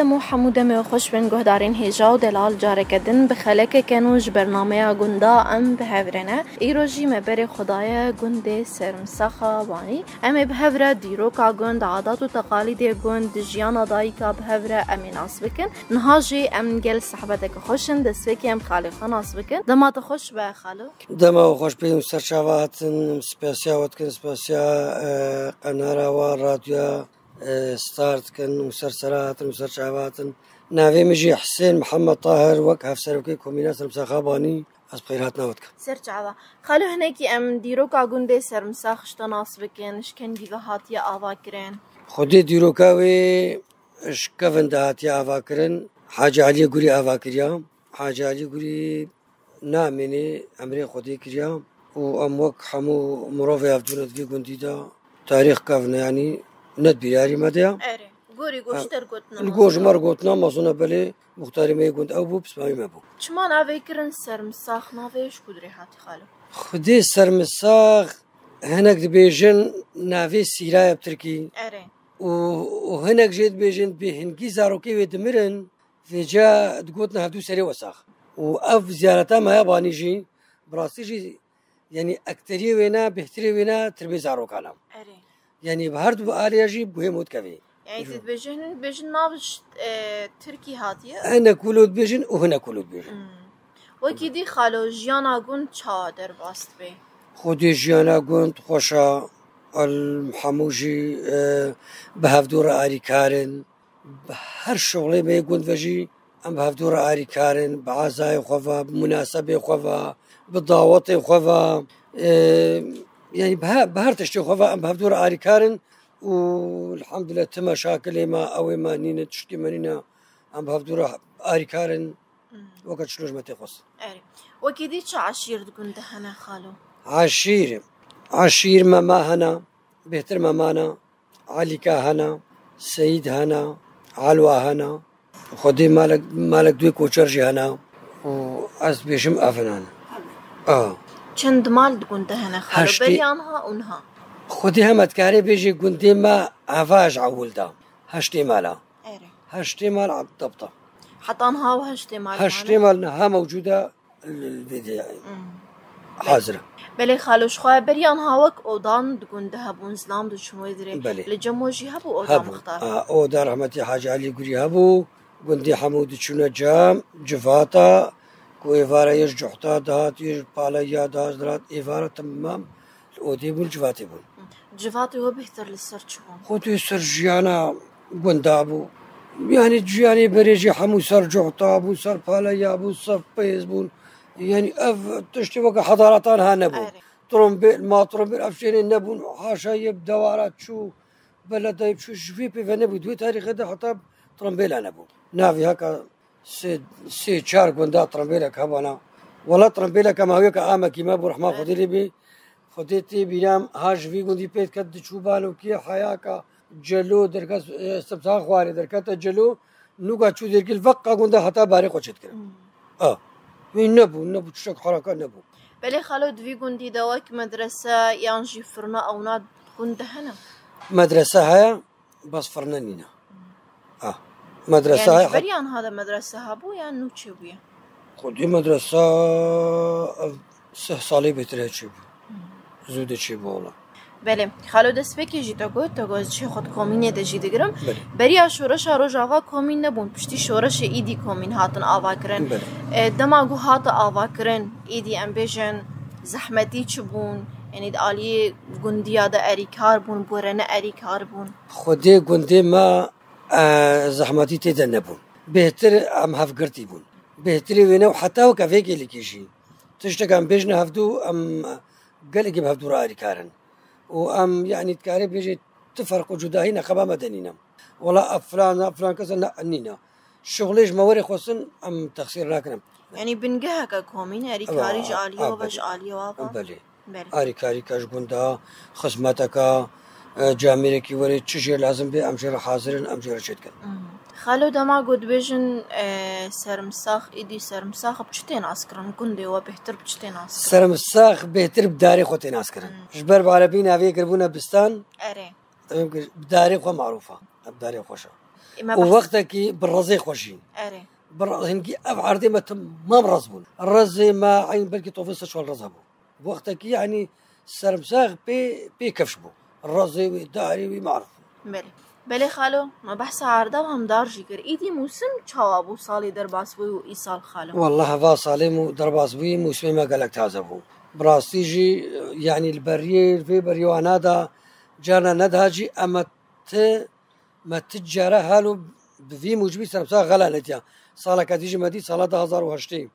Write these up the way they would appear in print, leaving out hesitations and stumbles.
افدمو حمودة خوش بن گهدارین هیجا و دلال جارکدن بخلک کنوش برنامه گندا ام بهورنه ایروژی مبر خدای گند سرمسخا وانی ام بهوره دیروکا گند عادات و تقالید گند جیانا دایکا بهوره امین آسبکن نهاجی ام گل صحبتک خوشن دسوکی ام خالی خان آسبکن دمات خوش به خالو دما خوش بیم سرچاواتن سپاسیاوت کن سپاسیا قنارا و رادیو ستارت كن وسرسرات وسرشعبات نافي مجي حسين محمد طاهر وك هفسروكي كومينات المساخاباني از بخيراتنا وتك سرچعبا خالو هناكي ام ديروكا گونده سرمساخ شتناس بكن شكن ديگه هاتيا آوا کرن خودي ديروكاوي شكفن دهاتيا آوا کرن حاج علي قوري آوا كريا حاج علي قوري نامني امري خودي كريا و ام وك حمو مروفي هفدونت في گوندي دا تاريخ كافنا يعني ند بياري مديا اري غوري گوشتر گوتنا الگوش مر گوتنا مازونا بله مختاری می گوند او بو بسمامی مبو چما ناوی کرن سرمساخ ناویش کدری هاتی خالو خودی سرمساخ هناك دبيجن نافي سيرايا بتركي اري وهناك جيت بيجن بهنجي زاروكي ويدمرن في جا تقوتنا هدو سري وساخ واف زيارتا ما ياباني جي براسي جي يعني اكتري وينا بهتري وينا تربي زاروكانا اري يعني بهرد بآلية جيب بوهي موت كفي يعني تبيجن نافش تركي هاتية هنا كولود بيجن وهنا كولود بيجن وكيدي خالو جيانا قون چا در باست بي خودي جيانا قون خوشا المحموجي بهفدور آري كارن بهر شغلي ما يقون فجي ام بهفدور آري كارن بعزاي خوفا بمناسبة خوفا بالدعوات خوفا يعني بهر تشتي خوفا ام بهفدور آري كارن والحمد لله تم مشاكل ما او ما نينا تشتي منينا ام بهفدور آري كارن وقت شلوش ما تخص اري وكيدي چا عشير تقول دهنا خالو عشير ماما هنا بهتر مامانا عليكا هنا سيد هنا علوى هنا خدي مالك دوي كوچرجي هنا واس بيشم افنان چند مال تقول دهنا خالو بريانها اونها خودي هم تكاري بيجي قندي ما عفاج عولدا هشتي مالا هشتي مال على الضبطة حتى انها وهشتي مال هشتي مالها موجودة الفيديو حاضرة بله خالوش خواه بريان هاوك اودان دقون دهبون زلام دو شموي دري لجموجي هبو اودان مختار اودان رحمتي حاج علي قري هبو قندي حمود چونه جام جفاتا كو ايفارا يش جحتا دهات يش بالايا دهات درات ايفارا تمام اودي بون جفاتي بون جفاتي هو بهتر للسر چون خودي سر جيانا قندابو يعني جياني بريجي حمو سر جحتا ابو سر بالايا ابو سر بيز بون يعني تشتي وقع حضارتان ها نبو ترمبيل ما ترمبيل افشين نبون حاشا يبدوارات شو بلد شو شفي بفنبو دوي تاريخ ده حتى ترمبيل نبو نافي هكا سي شارك وندا ترمبيلك هبانا ولا ترمبيلك ما هو كاما كيما ابو رحمه خديري بي خديتي بينام هاش في قندي بيت كد شو بالو كي حياكا جلو دركس استبساخ خواري دركتا جلو نوغا شو درك الفقه قندا حتى باري قوشت كده نبو تشك حركة نبو بله خالو دوی گوندی دواك مدرسة يانجي فرنا او ناد گنده هنا مدرسة هيا بس فرنا نينا مدرسة يعني بريان هذا مدرسة هابو يعني نو چه بويا خودي مدرسة 6 سالي بتره چه بو زوده چه بو والله بله خالو دست بکی جی تا گوز چه خود کومینه ده جی دگرم بریا شورش روز آوا کومین نبون پشتی شورش ایدی کومین هاتن آوا کرن دماغو هات آوا کرن ایدی ام بیجن زحمتی چبون يعني دالي گندیا ده اریکار بون برنه اریکار بون خودی گندی ما زحمتی تیده نبون بهتر ام هفگرتی بون بهتری وینه و حتی و کافه که لیکیشی تشتک ام بیجن هفدو ام قلقی بهفدو را اریکارن وام يعني تكاري بيجي تفرق جداهي نقبا مدنينا ولا افلان كذا نعنينا شغليش موري خصن ام تخسير راكنا يعني بنجهك كومين اريكاري جاليه وبج عاليه وابا بلي اريكاري كاش غندا خدمتك جاميركي وري تشي لازم بي امشير حاضرين امشير شدكن خالو دما قد بيجن سرمساخ إيدي سرمساخ بشتين عسكرن كندي وبهتر بشتين عسكرن سرمساخ بهتر بداري خوتين عسكرن جبر بعربين هذي قربونا بستان أري بداري خو معروفة بداري خوشة ووقتك بالرزي خوشين أري هنكي أفعردي ما مرزبون الرزي ما عين بلكي طوفيصة شو الرزبو وقتك يعني سرمساخ بي كفشبو الرزي والداري ومعروف بله خالو ما بحث عرضه هم دار جيكر إيدي موسم چاوابو سالي درباسوي و إيسال خالو والله هوا صالي درباسوي موسمي ما قالك تازبو براستيجي يعني البرير في بريوانا دا جانا ندهاجي أما ما تجاره هالو بفي موجبي سرمساخ غلا نتيا صالة كاتيجي مدي صالة 2008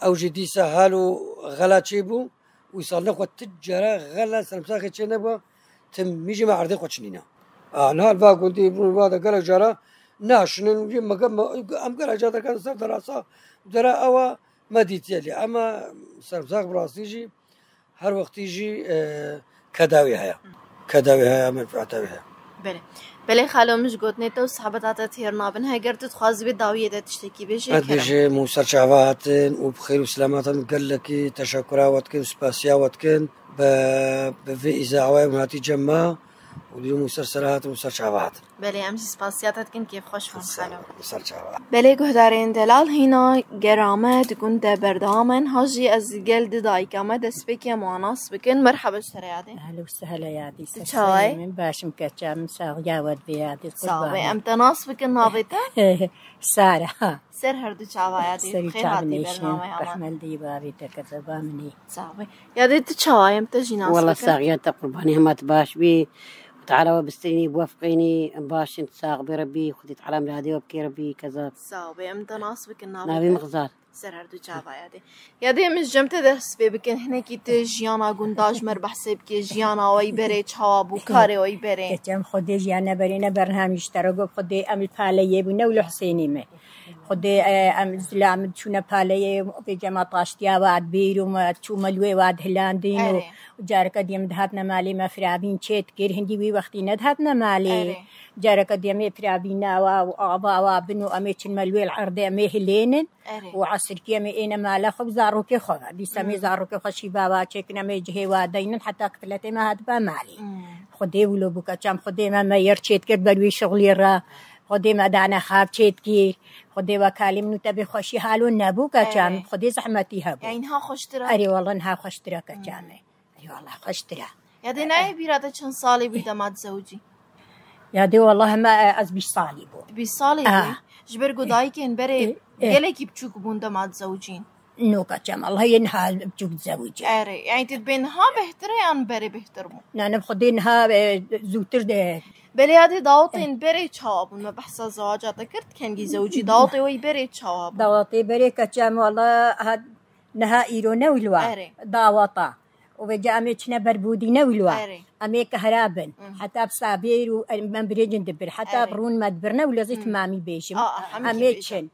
أو جديسة هالو غلا تشيبو ويصال نخوة تجاره غلا سرمساخ تشينبو تم ميجي ما عرضي خوتشنينا نهار باقول دي هذا قال جرا ناشن يما ام قال جاتا كان صار دراسه درا او ما ديتيلي اما سرمساخ براسيجي هر وقت يجي كداوي هيا منفعتها هيا بله خالو مش قلتني تو صحبتها تهرنا بنها قرت تخاز بالداويه تشتكي بيجي موسى شعبات وبخير وسلامات قال لك تشكرات وسباسيا واتكن بفي اذاعه وهاتي جمع واليوم مسلسلات ومسلسلات بله امس سپاسیاتت کن کیف خوش فهم خالو مسلسلات بله گهدارین دلال هینا گرامت گنده بردامن هاجي از جلد دايكامه دسبكي ماناس بكن مرحبا شريادي اهلا وسهلا يادي تشاوي من باشم كتشام ساغياود بيادي صاوي امتى ناس بكن نابته ساره سر هردو چاوایادی خیر هاتی برنامه رحمن دی بابی تکذبا منی صاوي يادي تشاوي امتى جيناس والله ساغيات قرباني ما تباش بي تعالى وبستني بوفقيني باش انت ساق بربي خديت على ميلادي وبكي ربي كذا صاوي امتى ناس بكن نابي مغزار سر هردو چاوایادی يادي مش جمت درس بكن هنا كيت جيانا گنداج مر بحسب كي جيانا وي بري چاوابو كاري وي بري كتم خدي جيانا برينا برنامج ترقب خدي امل باليه بنول حسيني ما خدي ام زلام شونا باليه في جما طاشتيا واد بيرو ما تشو ملوي واد هلاندين وجارك ديم دهاتنا مالي ما فرابين تشيت كير هندي وي وقتي ندهاتنا مالي جارك ديم فرابينا وابا وابنو اميتشن ملوي العرض امي هلين وعصر كيمي انا مالا خب زاروكي خو دي سمي زاروكي خشي بابا تشيكنا مي جهي وادين حتى قتلتي ما هاد با مالي خدي ولو بكا جام خدي ما يرتشيت كير بلوي شغلي را خدي ما دانا خاب تشيت كير خدي وكالم نتبي خوشي حالو نبو كجام خدي زحمتي هبو يعني ها خوشترا اري والله انها خوشترا كجامه اري والله خوشترا يادي ناي بيراده چن صالي بيدا ما تزوجي يادي والله ما از 20 صالي بو 20 صالي جبر قداي كان بري قالك بچوك بوندا ما تزوجين نو كجام الله ينها بچوك تزوجي اري يعني تبينها بهتر يعني بري بهترمو انا بخدينها زوتر ده بله هذه داوطين بري تشاوب ما بحث زواجات ذكرت كان جي زوجي داوطي وي بري تشاوب داوطي بري كجام والله هاد نهائي نولوا داوطا وجا اميتنا بربودي نولوا امي كهرابن حتى بصابير ومن بريجن دبر حتى برون ما دبرنا ولا زيت مامي بيشم اميتشن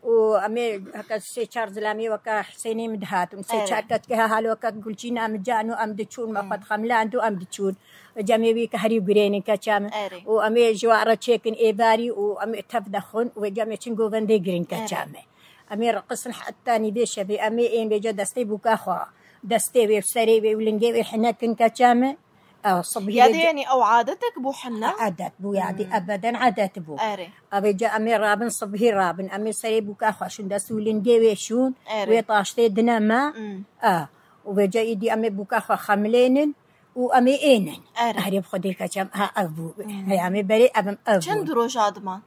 وامي هكا سي تشارلز لامي وكا حسيني مدهات وسي تشاركت كها هالو وكا قلتينا ام جانو ام دتشون ما قد خملاندو ام دتشون جامي كهري غرين كچام وامي جواره تشيكن ايباري وامي تفدخن وجامي تشنغو فندي غرين كچام امي رقصن حتى ني بيشبي امي ان بيجا دستي بوكا خو دستي بسري بولنجي حنكن كچام يعني او عادتك بو حنا عادت بو يعني ابدا عادت بو ابي جاء امي رابن صبهي رابن امي سري بوكا خوشن دسولن جوي شون ويطاشتي دنما وبيجا يدي امي بوكا خو خملين وامي اينن هريب خدي كچم ابو هي امي بري ابم ابو چند روجا دمان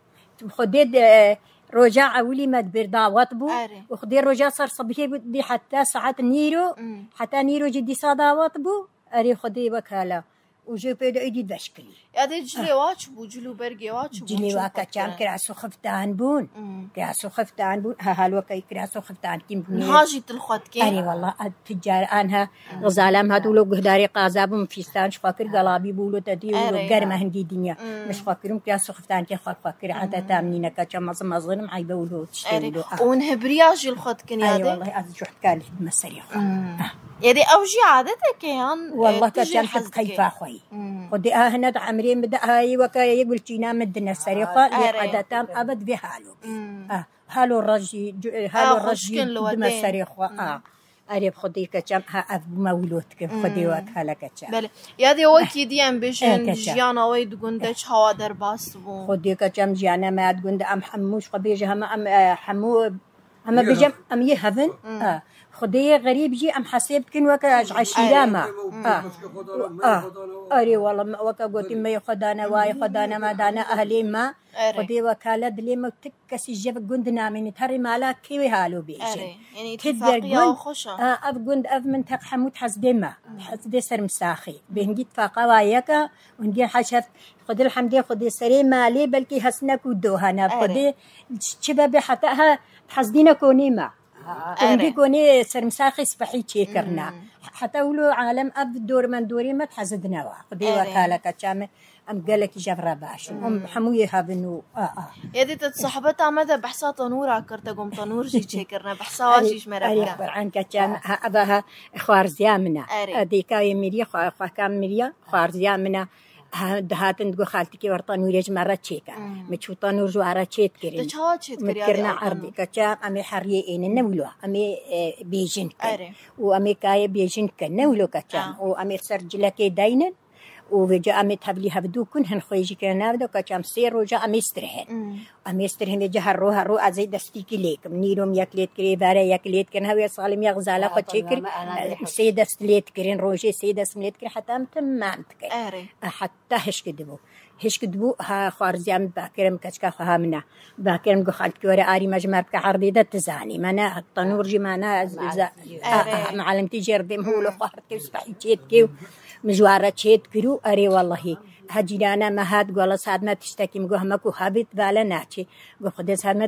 خدي رجع اولي مدبر دعوت بو وخدي رجع صار صبهي بدي حتى ساعات نيرو حتى نيرو جدي صداوات بو اري خدي وكاله وجو بيد ايدي بشكلي يادي جلي واش بو جلو برغي واش بو جلي واكا كان كراسو خفتان بون كراسو خفتان بون هالوكا كراسو خفتان كيم بون هاجي تلخوت كي اري والله التجار انها غزالام هادولو غداري قازابم فيستان شفاكر قلابي بولو تدي وغرمه هندي دنيا مش فاكرم كراسو خفتان كي فاكر عاده تامنينا كچم مظلم عي بولو تشتريلو ونهبرياج الخوت كن يادي اي والله از جحت قال مسري يدي اوجي عادتك يعني والله كان حد كيف اخوي خدي هنا عمري مد هاي وكا يقول تينا مدنا السرقة لقدتام أبد في هالو هالو الرجي هالو الرجي دم السرقة أريب خدي كجام أف مولودك خدي وكهلا كجام بله يادي وقتی دیم بيشن جیانا وید گندش هوا در باس بون خدي كجام جانا ما تقول أم حموش قبيجة هم حمو هم بيجام أم يهفن خدي غريب جي أم حسيب كن وكاج عشيرة ما أري والله وكا قلت ما يخدانا واي خدانا ما دانا أهلي ما خدي وكالة دلي ما تكسي جب جندنا من تري مالا كيوي هالو بيجي يعني اتفاقية خوشة أف جند أف من تق حمود حسدي ما حسدي سر مساخي بهنجي اتفاقا وايكا ونجي حشف خدي الحمدي خدي سري مالي بلكي هسنك ودوهنا خدي شباب حتىها حسدينا كوني ما عندي كوني سرمساخي صبحي تشيكرنا حتى ولو عالم أب دور من دوري ما تحزدنا واخدي وكالة كشامة أم قالك جبرة باش أم حموية هابنو يدي تتصاحبت عمدا بحثا تنورا كرتا قم تنور جي تشيكرنا بحثا واجيش مركا عن كشامة أبها خوارزيامنا ديكا يميريا خواكام ميريا خوارزيامنا دهاتن تقول خالتك ورطان وريج مرة تشيكا متشوطان ورجو عرا تشيت كرين متكرنا عرضي كتشام أمي حرية إين النولو أمي بيجين كن وأمي كاي بيجين كن نولو كتشام وأمي سرجلكي داينن وجا أمي تهبلي هبدو كن هنخويجي كنا بدو كتشام سير وجا أمي استرهن أمي استرهن جا هرو أزي دستيكي ليك منيروم يكليت كري بارا يكليت كن هوي صالم يغزالا قتشكر سيدة سليت كرين روجي سيدة سليت كري حتى متمام تكري حتى هش كدبو ها خوارزيام باكرم كشكا خامنا باكرم قخالت كورا آري مجمع بك عرضيدة تزاني مانا التنور جي مانا معلمتي جردم هو لخوارت كيو سبحي تشيت كيو مجوارة تشيت كيو أري والله هجيرانا مهاد قولا ساد ما تشتكي مقوه مكو هابت بالا ناتشي قو خدس هاد ما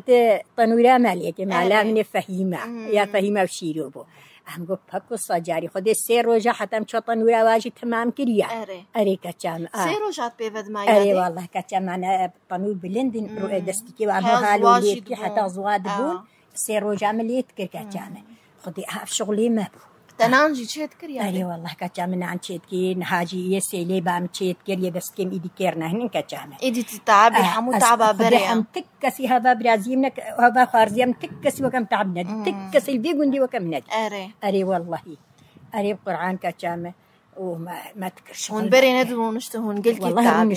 تنورا مالية مالا من فهيمة يا فهيمة وشيرو بو هم قو بكو صجاري خدي سير روجا حتى مشوطن ولا واجي تمام كريا أري كتشام سير روجات بيفد ما أري والله كتشام أنا طنور بلندن رؤى دستكي وعمو هالو ليتكي حتى زواد بون سير روجا مليت كتشام خدي هاف شغلي ما بو تنانجي تشيت كريا أري والله كتشام نعن تشيت كي نهاجي يسيلي بام تشيت كريا دستكيم إيدي كيرنا هنن كتشام إيدي تتعبي حمو تعبا بريا هم تكسي هذا برازيمنا هذا خارزيم تكسي وكم تعبنا تكسي البيجوندي وكم ندي أري والله أري القرآن كتشامه وما تكرش هون بري ندو نشتهون قلت والله هم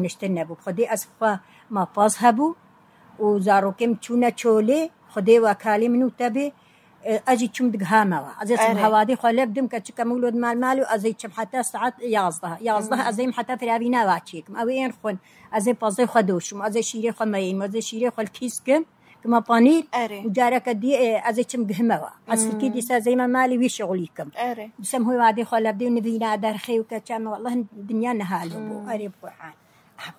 نشتين نبو خدي أسفا ما فازهبو وزاروكم تشونا تشولي خدي وكالي منو تبي أجي تشم دقهامة أزي تشم هوادي خلاب دم كتشك مولود مالو أزي تشم حتى ساعات يازده أزي حتى فرابينا واتشيكم أوين خون أزي بازي خدوشم أزي شيري خماين أزي شيري خل كيسكم كما بانير وجارك دي أزي تشم قهمة أصل كده زي ما مالي ويشغليكم بسم هو وادي خلاب دي ونبينا درخي وكتشام والله الدنيا نهالو قريب قرآن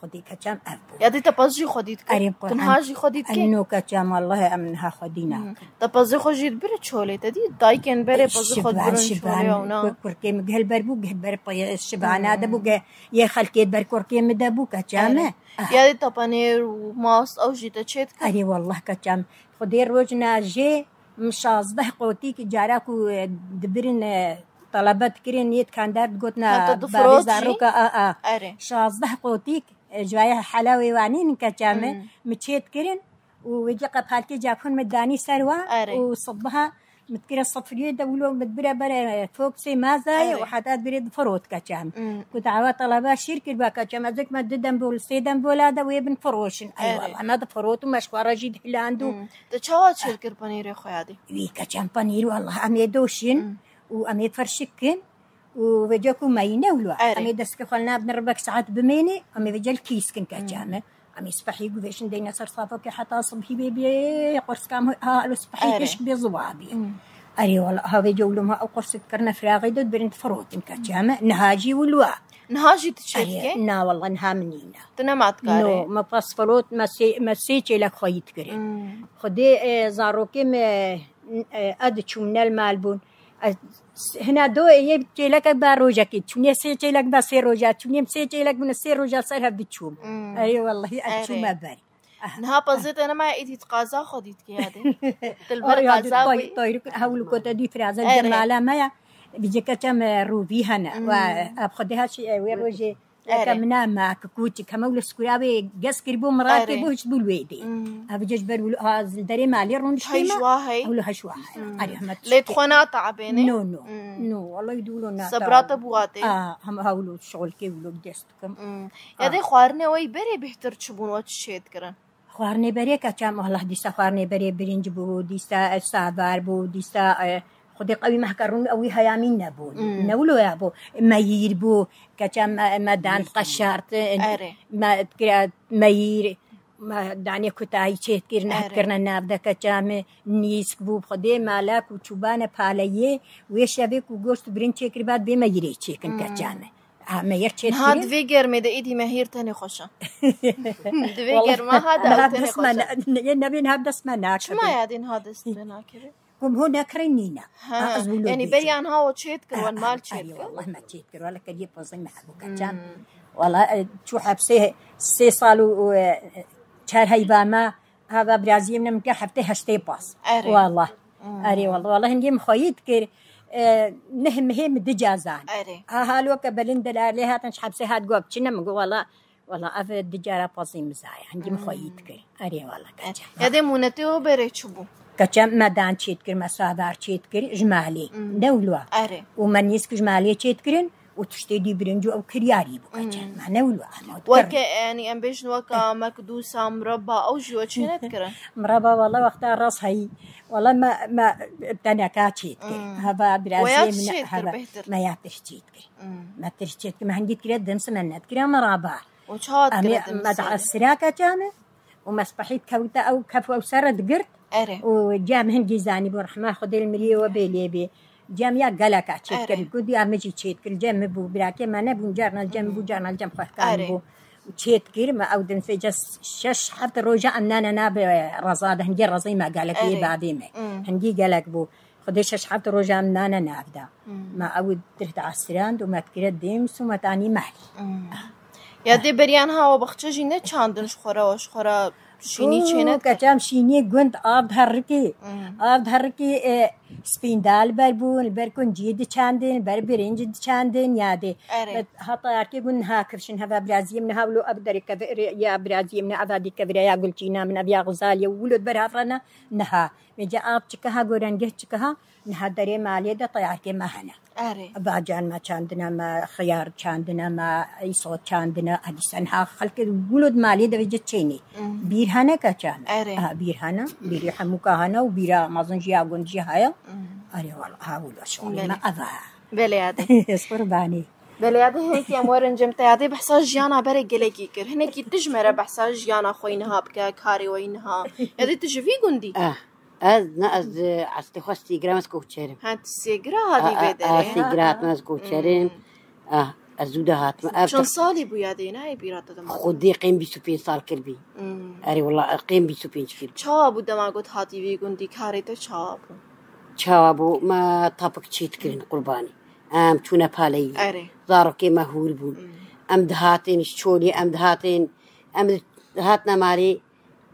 خدي كتشام أبو يا دي تبازي خديت تنهاجي خديت كي إنه كتشام والله أمنها خدينا تبازي خديت بري شولي تدي دايكن بري بازي خد برن شولي ونا كركي مجهل بربو جهل بربي الشبعان هذا بوجه يخلكيت بركركي مدبو كتشام يا دي تبانير وماس أو جيت تشيت أري والله كتشام خدي روجنا جي مشازده قوتي كجاراكو دبرن طلبت كرين نيت كان دار قلتنا بارزاروكا شازده قوتيك جوايا حلاوي وانين كجامة متشيت كرين ويجي قبالكي جاكون مداني سروا وصبها متكرة الصفرية دولو متبرة برا فوق سي مازاي وحتى بريد فروت كجام كنت عوا طلبة شركة باكا جام أزيك مددن بول سيدن بولادا ويبن فروشن أي والله ما ده فروت ومشوارا جيد هلاندو تشاوات شركة بانير يا خويادي وي كجام بانير والله أمي دوشين وأمي فرشكن ووجاكو ماينة ولو أمي دسك خلنا بنربك ساعات بميني أمي وجال كيسكن كجامة أمي صبحي قفشن دينا صرصافك حتى صبحي بيبي قرص كام ها صبحي كش بيزوابي أري والله هذا جولهم أو قرص كرنا فراغي دود برنت فروتن كجامة نهاجي ولو نهاجي تشيكي نا والله نها منينا تنامات كاري نو ما فاسفروت ما سيتي لك خيط كري خدي زاروكي ما أدشو من المالبون هنا دو يبكي لك باروجك تشوني سيجي لك بسير روجات تشوني سيجي لك من السير روجات صارها بتشوم أي والله أتشوم ما باري نها بزيت أنا ما إيدي تقازا خديت كي هذه تلبر قازا طير هقول كنت أدي فرازة جمالة ما بيجي كم روبي هنا وأبخدها شيء ويروجي كمنا ما كوتي كمول سكويابي جس كربو مراتي بوش بولويدي أبجج برولو هذا دري مالي رون هاي ولا هشواهي أريهم ليت خناطة عبيني نو والله يدولنا صبرات بواتي هم هاولو شغل كي ولو دستكم يدي خوارني وي بري بيحتر تشبون واتشيت كرن خوارني بري كم الله ديستا خوارني بري برينج بو ديستا سابار بو ديستا خدي قوي محكرون قوي هيامين نبون نولو يا بو ما يربو كم ما دان قشرت ما تكرا ما ير ما دعني كتاي شيء كرنا نابدا كم نيسك بو خدي مالك وشوبانة باليه ويشبك وجوست برين شيء كربات بما يري شيء كم ما يرتشي هاد فيجر ميدا إيدي مهير تاني خوشة فيجر ما هذا تاني خوشة نبي نهاد اسمنا شو ما يادين هاد اسمنا كده قم هنا كرنينا يعني بريان هاو تشيت كروان مال تشيت والله ما تشيت كرو ولا كدي بوزي محبوك كان والله شو حبسه 6 صال شهر هيباما هذا برازيل من كحبته هشتي باس والله أري والله هندي مخيط كر نهم دجازان هالو كبلند عليها تنش حبسه هاد جوب شنو مقول والله أفا الدجارة بازي مزايا عندي مخيط كر أري والله كجا يدي مونتيو بريتشبو كجا ما دان شيت كر ما صادر شيت كر جمالي نولوا ومن يسك جمالي شيت كرن وتشتدي برنجو أو كرياري بكجا ما نولوا وك يعني أم بيش وكا مكدوسة مربى أو جو شنو كرن مربى والله وقت الراس هي والله ما تناكات شيت كر هذا برازيل من هذا ما يعتشتيت كر ما تشتيت ما عندي كريد دمس منات كريم مربى وشهاد كريد ما تعسراك جامه ومسبحيت كوتا أو كفو سرد قرت وجام هندي زاني برحمة خذ الملي وبيلي جام يا قلق أشيد كل كودي أمشي شيد كل جام بو براكي ما نبون جارنا الجام بو جارنا الجام خكان بو وشيد كير ما أودن في جس شش حتى رجع أننا ناب رصاد هندي رصي ما قالك إيه بعدين هندي قالك بو خديش شش حتى رجع أننا نابدا ما أود ترد عسراند وما تكرد ديمس وما تاني مالي يا دي بريان هاو بختجي نتشاندن شخورا شيني شينت كجام شيني قند آب دهركي سپیندال بربون برکن جید چندین برنج چندین یاده حتی ارکی گون ها کرشن هوا برازیل نه ولو ابدری کبر یا برازیل نه ابدی کبر یا گلچینا من ابیا غزالی ولد برافرنا نه میجا آب چکها گورنگه چکها نه دری مالیه ده طیار که مهنا باجان ما چندنا ما خيار چندنا ما ایسو چندنا حدیثن ها خلق ولد مالیه ده وجد چینی بیرهانه کچان بیرهانه بیری حموکهانه و بیرا مازنجی آگونجی هایا أري والله هاول شغلي ما أذى بلياده قرباني بلياده هيك يا مورن جمت يادي بحساج جيانا بري جلكي كر هناك تجمر بحساج جيانا خوينها بكا كاري وينها يادي تجفي جندي از عستی خواستی گرامس کوچریم هات سیگرا هادی بدره سیگرات ناز کوچریم الزوده هات ما شن صالي بو يادينا هاي بيراتا دم خدي قيم بسوبين صار كربي أري والله قيم بسوبين شكل شابو دماغت هاتي بيقول دي كاريتا شابو ما طابق شيت كرين قرباني تونا بالي زاركي مهول بون دهاتين شولي دهاتين دهاتنا ماري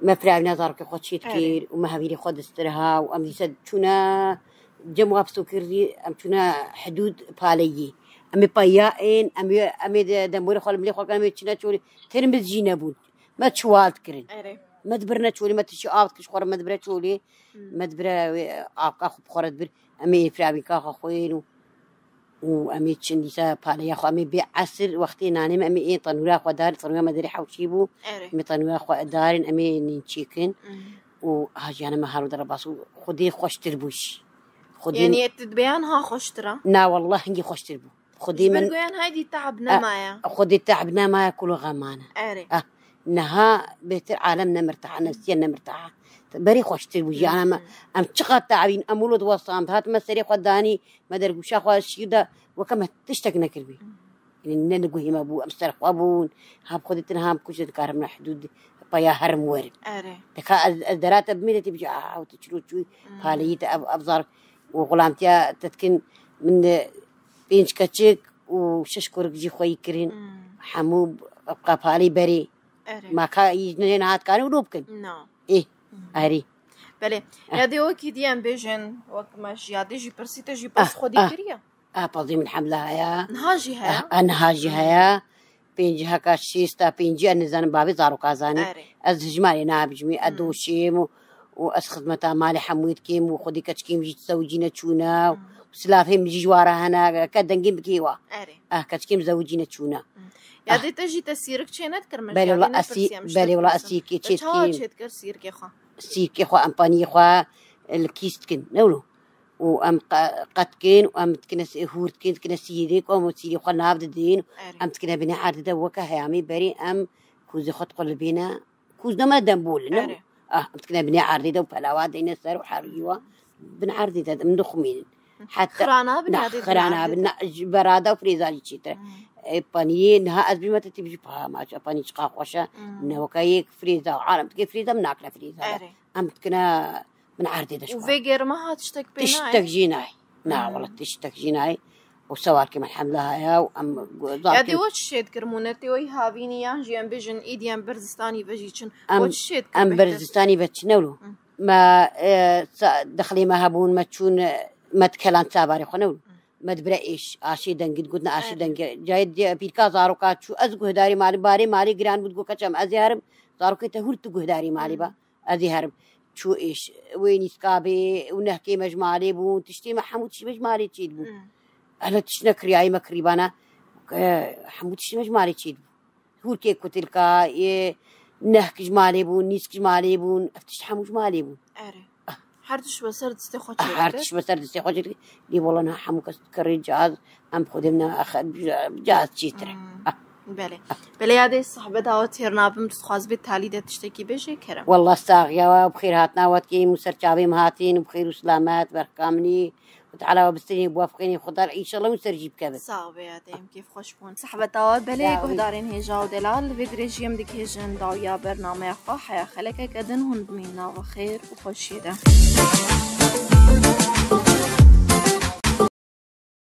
ما فرعنا زاركي خد شيت كير وما هبيري خد استرها دي سد تونا جمع بسكري تونا حدود بالي بايائين دموري خال ملي خال كانوا يتشنا شولي ترمز جينابون ما تشوالت كرين ما دبرنا شولي ما تشي آبت كش خورا ما دبرنا شولي ما دبرنا آب كاخو بخورا دبر فرعبي كاخو خوين وأمي تشنديسا بالي أخو بعصر وقتين أنا طنورا أخو دار طنورا ما دري حوشيبو طنورا أخو دار نينشيكن وهاجي أنا ما هارو درباسو خدي خوش تربوش يعني تتبيانها خوش ترى نا والله هنجي خوش تربو خدي من برجوان هايدي تعبنا معايا خدي تعبنا معايا كله غمانة نها بيت عالمنا مرتاحة نفسينا مرتاحة بري خوش تربوجي أنا أم تشقى تعبين أمولد وصام هات مسري خداني ما دري وش أخو الشيء وكم تشتكنا كربي يعني ننقوه ما بو أمسر أبون هاب خدتنا هام كوشة كارمنا حدود بيا هرم ورد تكا الدرات بميتي بيجي وتشلو شوي باليت أبزار وغلامتيا تتكن من بينش كتشك وششكر جي خوي كرين حموب أبقى بالي بري ما كا يجنين هات كانوا روبكن إيه أري بله يادي وكي ديان بيجن وقت ماش يادي جي برسيته جي بس خودي كريا بازي من حملة هيا نهاجي هيا نهاجي هيا بينجي هكا شيستا بينجي نزان بابي زارو كازاني از هجمالي نابجمي ادوشيم واسخذ متى مالي حمويت كيم وخدي كتكيم جيت زوجينا تشونا وسلافهم جي جوارا هنا كدنجيم بكيوا كتكيم زوجينا تشونا يا دي تجي تسيرك تشينات كرمش بالي والله بالي والله اسيكي تشيتكيم تشيتكر سيرك يا خا سيرك خو امباني خو الكيستكن نولو وام قتكين وام تكنس هورتكين تكنس سيريك وام سيري خو نابد الدين ام تكنا بني عاد دوكا هيامي بري ام كوز خط قلبينا كوز ما دنبول نو تكنا بني عارضي دو بلاوات دينا سر وحريوا بنعرضي ده من دخمين حتى خرانا بنا براده وفريزاجي تشيتر بانيه نها ازبي ما تتبجي بها ما باني شقا خوشه انه كايك فريزا عالم تكي فريزا مناكله فريزا ام تكنا من عارضي ده وفيجر ما هتشتك بيناي تشتك جيناي نا والله تشتك جيناي وسوار كما حملها يا وام يا دي وش شيد كرمونتي وي هافيني يا جيم بيجن ايديان برزستاني بجيشن وش شيد ام برزستاني بتشنولو ما دخلي ما هبون ما تشون ما تكلان تاباري خنول ما تبرئيش عاشيدن قد قلنا عاشيدن جايد بيركا زاروكات شو ازقو هداري مالي باري مالي جران قد قو كشام ازيهرم زاروكي تهور تقو هداري مالي با ازيهرم شو ايش وين يسكابي ونحكي مجمالي بو تشتي ما حمود شي مجمالي تشيد بو أنا تشنكري أي مكريبانا حمود شي مجمالي تشيد بو هو كيك كتلكا نحكي جمالي بو نيسك جمالي بو افتش حمود جمالي بو حرتش بسرد استخوش حرتش بسرد استخوش لي والله أنا حمو كري جاز أم خدمنا أخذ جاز تشيتر بله هذه صاحبة دعوت هرنابم تخاز بالتالي ده تشتكي بشي كرم والله ساغيا وبخير هاتنا واتكي مسرجابي مهاتين وبخير وسلامات بركامني وتعالى وبستني بوافقيني خضار ان شاء الله ونسرجيب كذا صعبة يا دايم كيف خوشبون صاحبة دعوت بله قهدارين هجا ودلال فيدريجيم ديك هجن داويا برنامج حيا خلقك قدن هند منا وخير وخوش يدا